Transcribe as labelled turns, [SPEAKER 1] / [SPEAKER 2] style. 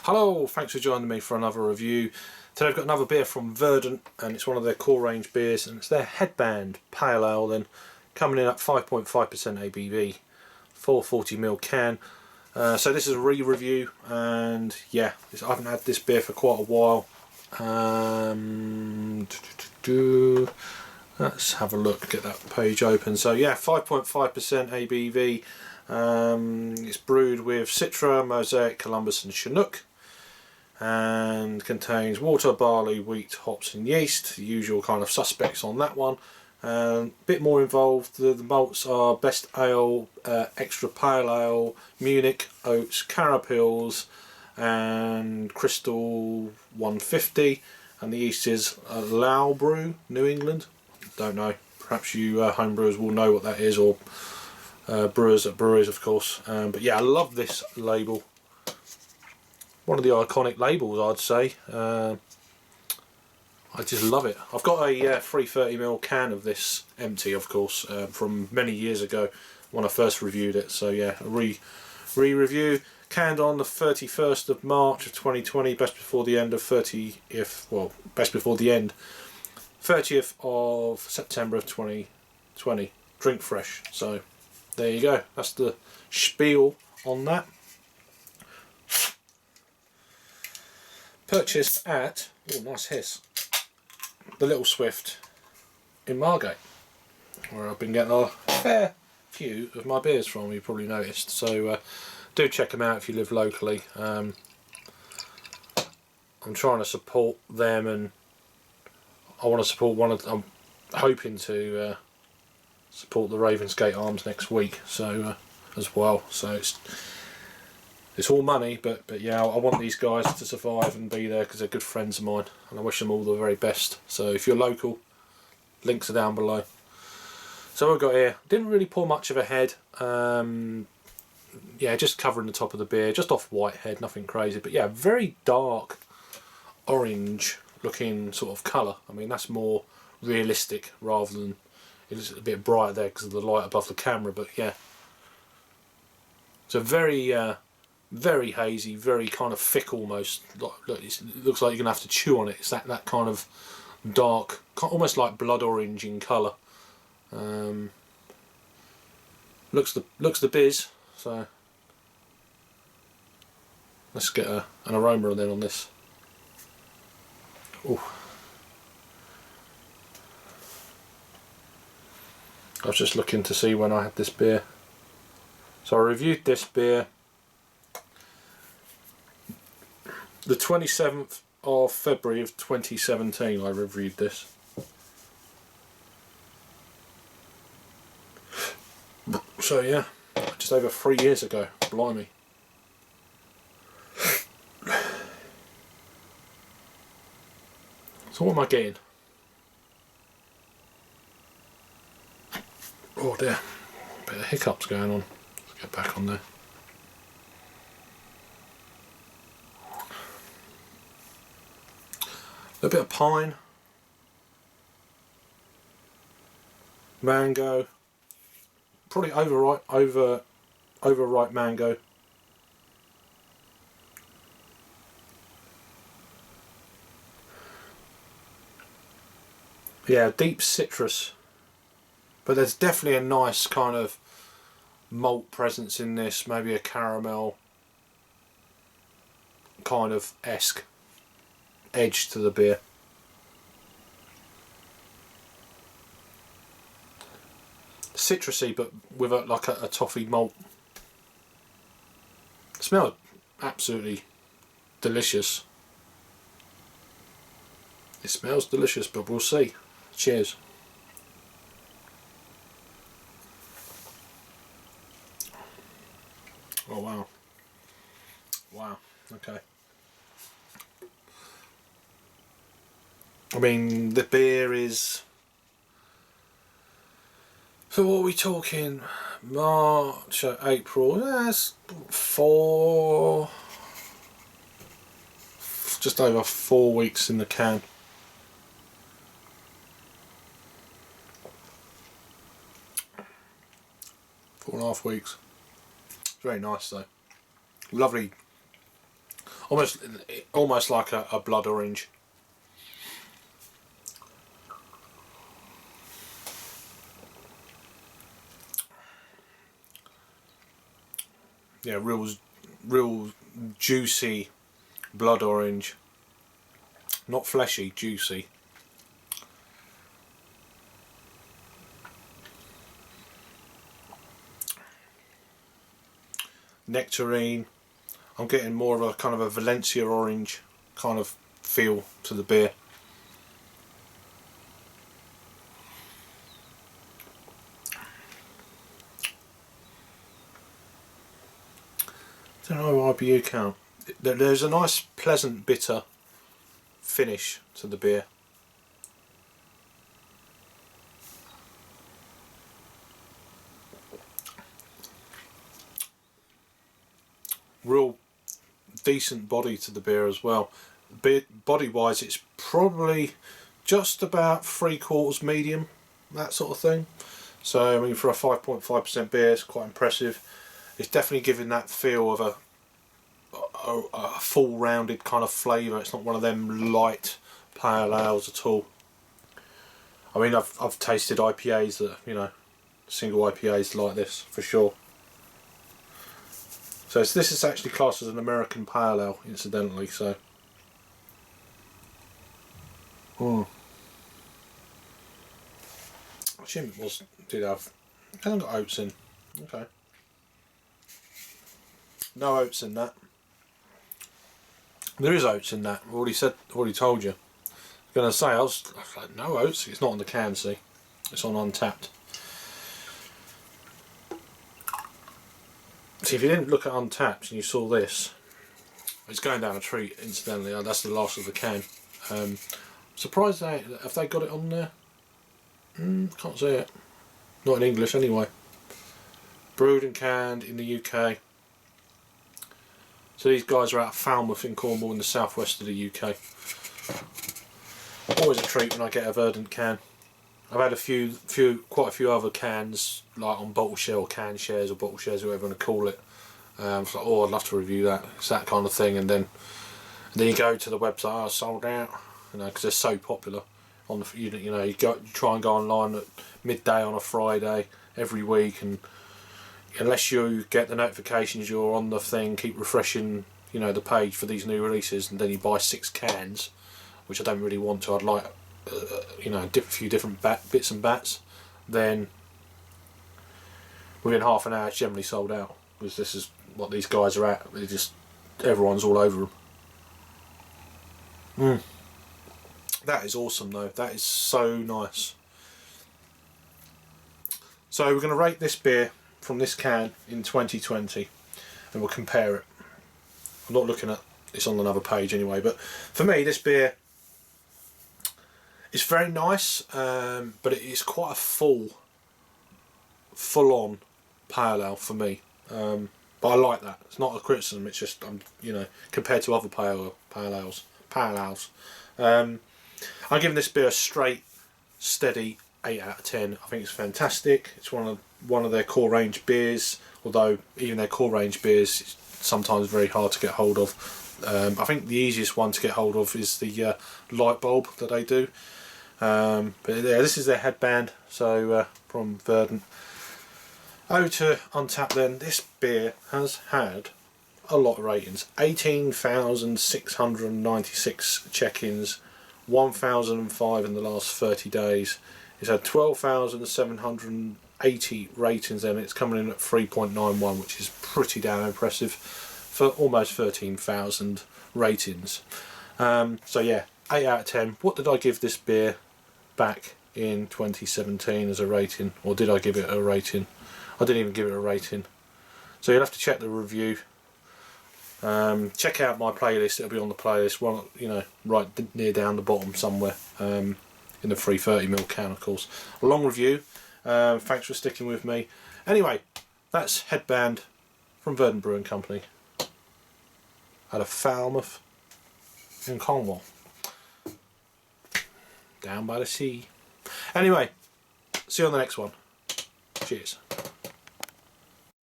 [SPEAKER 1] Hello, thanks for joining me for another review. Today I've got another beer from Verdant, and it's one of their core range beers, and it's their Headband Pale Ale, then coming in at 5.5% ABV, 440ml can. So this is a re-review, and yeah, I haven't had this beer for quite a while. Let's have a look, get that page open. So yeah, 5.5% ABV. It's brewed with Citra, Mosaic, Columbus and Chinook, and contains water, barley, wheat, hops and yeast, the usual kind of suspects on that one. A bit more involved, the malts are Best Ale, Extra Pale Ale, Munich, Oats, Carapils and Crystal 150, and the yeast is LalBrew, New England. Don't know, perhaps you homebrewers will know what that is, or brewers at breweries of course. But yeah, I love this label. One of the iconic labels, I'd say. I just love it. I've got a 330ml can of this, empty of course, from many years ago when I first reviewed it. So yeah, a re-review. Canned on the 31st of March of 2020, best before the end of 30th of September of 2020. Drink fresh. So there you go. That's the spiel on that. Purchased at, oh nice hiss, the Little Swift in Margate, where I've been getting a fair few of my beers from, you probably noticed. So do check them out if you live locally. I'm trying to support them, and I want to support I'm hoping to support the Ravensgate Arms next week, so as well. So it's all money, but yeah, I want these guys to survive and be there because they're good friends of mine, and I wish them all the very best. So if you're local, links are down below. So what I've got here, didn't really pour much of a head. Yeah, just covering the top of the beer, just off white head, nothing crazy. But yeah, very dark orange looking sort of colour. I mean, that's more realistic rather than, it's a bit bright there because of the light above the camera. But yeah, it's a very hazy, very kind of thick almost. It looks like you're going to have to chew on it. It's that kind of dark, almost like blood orange in colour. Looks the biz. So let's get an aroma then on this. Ooh. I was just looking to see when I had this beer. So I reviewed this beer the 27th of February of 2017. I reviewed this. So yeah, just over 3 years ago. Blimey. So what am I getting? Oh dear, a bit of hiccups going on. Let's get back on there. A bit of pine, mango, probably overripe mango. Yeah, deep citrus, but there's definitely a nice kind of malt presence in this, maybe a caramel kind of esque edge to the beer. Citrusy, but with like a toffee malt. It smells absolutely delicious. It smells delicious, but we'll see. Cheers. Oh wow. Wow, okay. I mean, the beer is, so what are we talking, March, April, that's just over 4 weeks in the can. Four and a half weeks. Very nice though. Lovely almost like a blood orange. Yeah, real juicy blood orange, not fleshy, juicy. Nectarine. I'm getting more of a kind of a Valencia orange kind of feel to the beer. Don't know IBU count. There's a nice pleasant bitter finish to the beer. Real decent body to the beer as well. Body wise, it's probably just about 3/4 medium, that sort of thing. So I mean, for a 5.5% beer, it's quite impressive. It's definitely giving that feel of a full rounded kind of flavour. It's not one of them light pale ales at all. I mean, I've tasted IPAs that, you know, single IPAs like this for sure. So this is actually classed as an American pale ale, incidentally. So, I assume it did have. It hasn't got oats in. Okay. No oats in that. There is oats in that. I've already told you. I'm gonna say I was like, no oats. It's not on the can. See, it's on Untapped. See, if you didn't look at Untapped and you saw this, it's going down a treat. Incidentally, that's the last of the can. Surprised have they got it on there? Can't see it. Not in English anyway. Brewed and canned in the UK. So these guys are out of Falmouth in Cornwall in the southwest of the UK. Always a treat when I get a Verdant can. I've had quite a few other cans, like on bottle share or can shares or bottle shares, whatever you want to call it. It's like, oh, I'd love to review that. It's that kind of thing, and then you go to the website, oh, sold out, you know, because they're so popular. On the, you know, you try and go online at midday on a Friday every week, and unless you get the notifications, you're on the thing, keep refreshing, you know, the page for these new releases, and then you buy 6 cans, which I don't really want to. I'd like, you know, a few different bits and bats. Then within half an hour, it's generally sold out, because this is what these guys are at. They just, everyone's all over them. That is awesome though. That is so nice. So we're going to rate this beer from this can in 2020, and we'll compare it. I'm not looking at it's on another page anyway, but for me, this beer is very nice, but it is quite a full-on pale ale for me. But I like that. It's not a criticism. It's just, you know, compared to other pale ales. I'm giving this beer a straight, steady 8 out of 10. I think it's fantastic. It's one of their core range beers, although even their core range beers is sometimes very hard to get hold of. I think the easiest one to get hold of is the light bulb that they do. But yeah, this is their Headband, so from Verdant. Over to Untapped then. This beer has had a lot of ratings. 18,696 check-ins, 1,005 in the last 30 days. It's had 12,780 ratings and it's coming in at 3.91, which is pretty damn impressive for almost 13,000 ratings. So yeah, 8 out of 10. What did I give this beer back in 2017 as a rating? Or did I give it a rating? I didn't even give it a rating. So you'll have to check the review. Check out my playlist. It'll be on the playlist, one, you know, right near down the bottom somewhere, in the 330ml can, of course. A long review. Thanks for sticking with me. Anyway, that's Headband from Verdant Brewing Company out of Falmouth in Cornwall, down by the sea. Anyway, see you on the next one. Cheers.